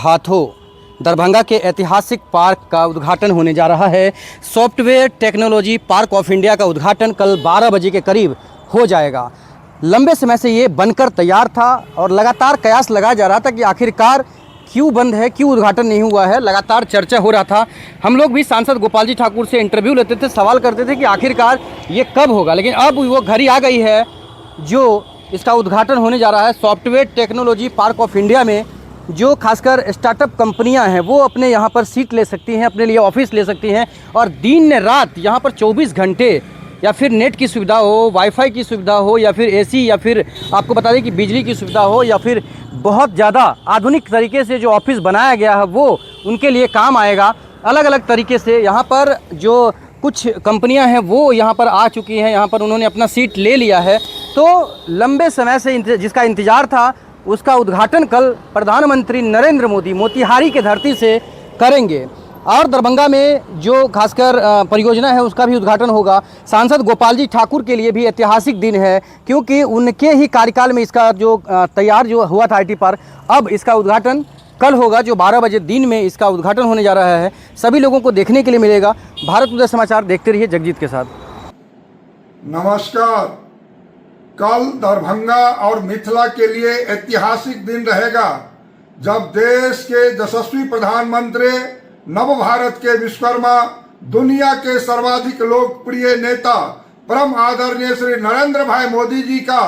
हाथों दरभंगा के ऐतिहासिक पार्क का उद्घाटन होने जा रहा है। Software technology park of India का उद्घाटन कल 12 बजे के करीब हो जाएगा। लंबे समय से ये बनकर तैयार था और लगातार कयास लगाया जा रहा था कि आखिरकार क्यों बंद है, क्यों उद्घाटन नहीं हुआ है। लगातार चर्चा हो रहा था। हम लोग भी सांसद गोपाल जी ठाकुर से इंटरव्यू लेते थे, सवाल करते थे कि आखिरकार ये कब होगा। लेकिन अब वो घड़ी आ गई है जो इसका उद्घाटन होने जा रहा है। Software technology park of India में जो खासकर स्टार्टअप कंपनियां हैं वो अपने यहाँ पर सीट ले सकती हैं, अपने लिए ऑफिस ले सकती हैं और दिन रात यहाँ पर 24 घंटे या फिर नेट की सुविधा हो, वाईफाई की सुविधा हो या फिर एसी या फिर आपको बता दें कि बिजली की सुविधा हो या फिर बहुत ज़्यादा आधुनिक तरीके से जो ऑफिस बनाया गया है वो उनके लिए काम आएगा। अलग अलग तरीके से यहाँ पर जो कुछ कंपनियां हैं वो यहाँ पर आ चुकी हैं, यहाँ पर उन्होंने अपना सीट ले लिया है। तो लंबे समय से जिसका इंतज़ार था उसका उद्घाटन कल प्रधानमंत्री नरेंद्र मोदी मोतिहारी के धरती से करेंगे और दरभंगा में जो खासकर परियोजना है उसका भी उद्घाटन होगा। सांसद गोपाल जी ठाकुर के लिए भी ऐतिहासिक दिन है क्योंकि उनके ही कार्यकाल में इसका जो तैयार जो हुआ था IT पार्क, अब इसका उद्घाटन कल होगा जो 12 बजे दिन में इसका उद्घाटन होने जा रहा है। सभी लोगों को देखने के लिए मिलेगा। भारत उदय समाचार देखते रहिए जगजीत के साथ। नमस्कार। कल दरभंगा और मिथिला के लिए ऐतिहासिक दिन रहेगा जब देश के यशस्वी प्रधानमंत्री नव भारत के विश्वकर्मा, दुनिया के सर्वाधिक लोकप्रिय नेता परम आदरणीय श्री नरेंद्र भाई मोदी जी का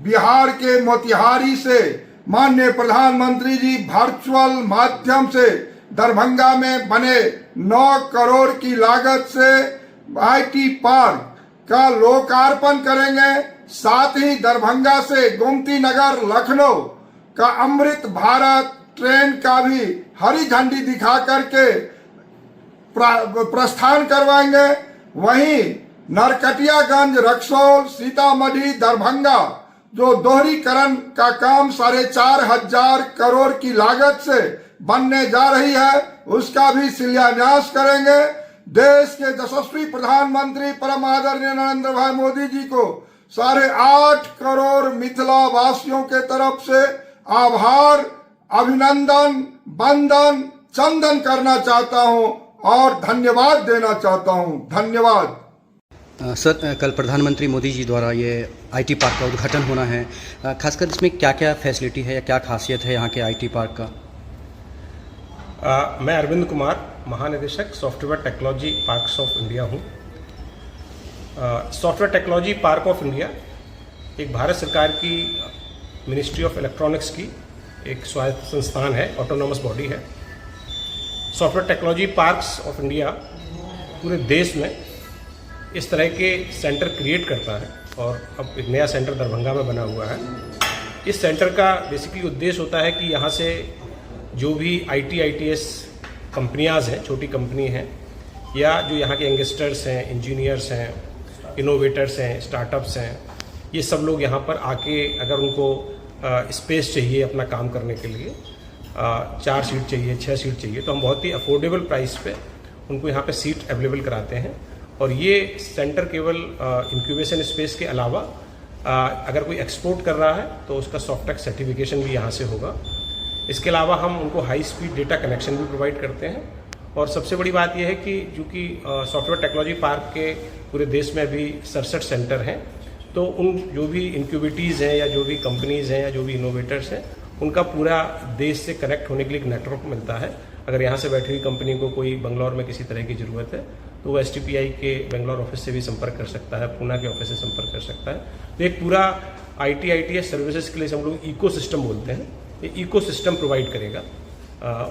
बिहार के मोतिहारी से माननीय प्रधानमंत्री जी वर्चुअल माध्यम से दरभंगा में बने 9 करोड़ की लागत से IT पार्क का लोकार्पण करेंगे। साथ ही दरभंगा से गोमती नगर लखनऊ का अमृत भारत ट्रेन का भी हरी झंडी दिखा करके प्रस्थान करवाएंगे। वहीं नरकटियागंज, रक्सौल, सीतामढ़ी, दरभंगा जो दोहरीकरण का काम 4,500 करोड़ की लागत से बनने जा रही है उसका भी शिलान्यास करेंगे। देश के यशस्वी प्रधानमंत्री परम आदरणीय नरेंद्र भाई मोदी जी को 8.5 करोड़ मिथिला वासियों के तरफ से आभार, अभिनंदन, वंदन, चंदन करना चाहता हूं और धन्यवाद देना चाहता हूं। धन्यवाद। सर, कल प्रधानमंत्री मोदी जी द्वारा ये IT पार्क का उद्घाटन होना है। खासकर इसमें क्या क्या फैसिलिटी है या क्या खासियत है यहाँ के IT पार्क का? मैं अरविंद कुमार, महानिदेशक software technology parks of India हूँ। Software technology park of India एक भारत सरकार की मिनिस्ट्री ऑफ इलेक्ट्रॉनिक्स की एक स्वायत्त संस्थान है, ऑटोनोमस बॉडी है। Software technology parks of India पूरे देश में इस तरह के सेंटर क्रिएट करता है और अब एक नया सेंटर दरभंगा में बना हुआ है। इस सेंटर का बेसिकली उद्देश्य होता है कि यहाँ से जो भी ITS कंपनियाज हैं, छोटी कंपनी हैं या जो यहाँ के यंगस्टर्स हैं, इंजीनियर्स हैं, इनोवेटर्स हैं, स्टार्टअप्स हैं, ये सब लोग यहाँ पर आके अगर उनको स्पेस चाहिए अपना काम करने के लिए, 4 सीट चाहिए, 6 सीट चाहिए, तो हम बहुत ही अफोर्डेबल प्राइस पे उनको यहाँ पे सीट अवेलेबल कराते हैं। और ये सेंटर केवल इंक्यूबेशन स्पेस के अलावा अगर कोई एक्सपोर्ट कर रहा है तो उसका सॉफ्टटेक सर्टिफिकेशन भी यहाँ से होगा। इसके अलावा हम उनको हाई स्पीड डेटा कनेक्शन भी प्रोवाइड करते हैं। और सबसे बड़ी बात यह है कि चूँकि सॉफ्टवेयर टेक्नोलॉजी पार्क के पूरे देश में अभी 67 सेंटर हैं, तो उन जो भी इंक्यूबेटीज़ हैं या जो भी कंपनीज़ हैं या जो भी इनोवेटर्स हैं उनका पूरा देश से कनेक्ट होने के लिए एक नेटवर्क मिलता है। अगर यहाँ से बैठी हुई कंपनी को कोई बंगलौर में किसी तरह की ज़रूरत है तो वो STPI के बेंगलोर ऑफिस से भी संपर्क कर सकता है, पूना के ऑफिस से संपर्क कर सकता है। तो एक पूरा ITS सर्विसेज के लिए हम लोग इकोसिस्टम बोलते हैं, ये इकोसिस्टम प्रोवाइड करेगा।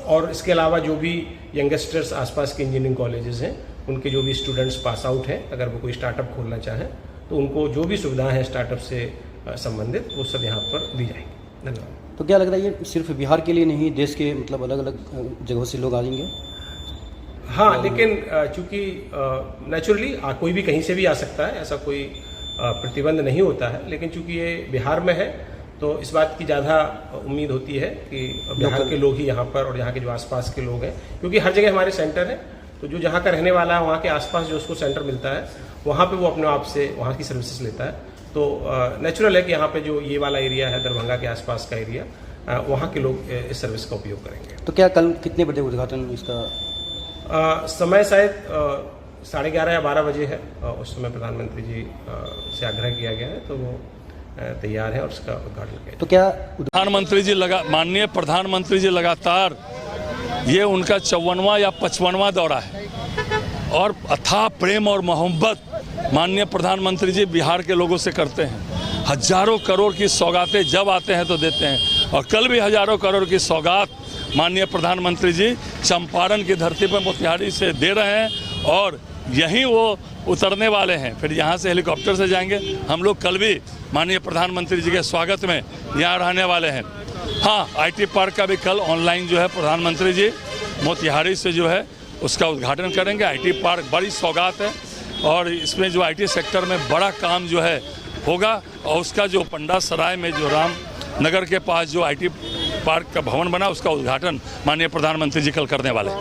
और इसके अलावा जो भी यंगस्टर्स आसपास के इंजीनियरिंग कॉलेजेस हैं उनके जो भी स्टूडेंट्स पास आउट हैं, अगर वो कोई स्टार्टअप खोलना चाहें तो उनको जो भी सुविधाएं हैं स्टार्टअप से संबंधित वो सब यहाँ पर दी जाएंगी। धन्यवाद। तो क्या लगता है ये सिर्फ बिहार के लिए नहीं, देश के मतलब अलग अलग जगहों से लोग आएंगे? हाँ, लेकिन चूंकि नेचुरली कोई भी कहीं से भी आ सकता है, ऐसा कोई प्रतिबंध नहीं होता है। लेकिन चूंकि ये बिहार में है तो इस बात की ज़्यादा उम्मीद होती है कि बिहार के लोग ही यहाँ पर और यहाँ के जो आसपास के लोग हैं, क्योंकि हर जगह हमारे सेंटर हैं, तो जो जहाँ का रहने वाला है वहाँ के आसपास जो उसको सेंटर मिलता है वहाँ पे वो अपने आप से वहाँ की सर्विसेज लेता है। तो नेचुरल है कि यहाँ पे जो ये वाला एरिया है दरभंगा के आसपास का एरिया, वहाँ के लोग इस सर्विस का उपयोग करेंगे। तो क्या कल कितने बजे उद्घाटन इसका? समय शायद 11:30 या 12 बजे है। उस समय प्रधानमंत्री जी से आग्रह किया गया है, तो वो तैयार है और उसका उद्घाटन किया। तो क्या माननीय प्रधानमंत्री जी लगातार ये उनका 54वां या 55वां दौरा है और अथाह प्रेम और मोहब्बत माननीय प्रधानमंत्री जी बिहार के लोगों से करते हैं। हजारों करोड़ की सौगातें जब आते हैं तो देते हैं और कल भी हजारों करोड़ की सौगात माननीय प्रधानमंत्री जी चंपारण की धरती पर मोतिहारी से दे रहे हैं और यहीं वो उतरने वाले हैं। फिर यहाँ से हेलीकॉप्टर से जाएंगे। हम लोग कल भी माननीय प्रधानमंत्री जी के स्वागत में यहाँ रहने वाले हैं। हाँ, IT पार्क का भी कल ऑनलाइन जो है प्रधानमंत्री जी मोतिहारी से जो है उसका उद्घाटन करेंगे। IT पार्क बड़ी सौगात है और इसमें जो IT सेक्टर में बड़ा काम जो है होगा और उसका जो पंडा सराय में जो राम नगर के पास जो IT पार्क का भवन बना उसका उद्घाटन माननीय प्रधानमंत्री जी कल करने वाले हैं।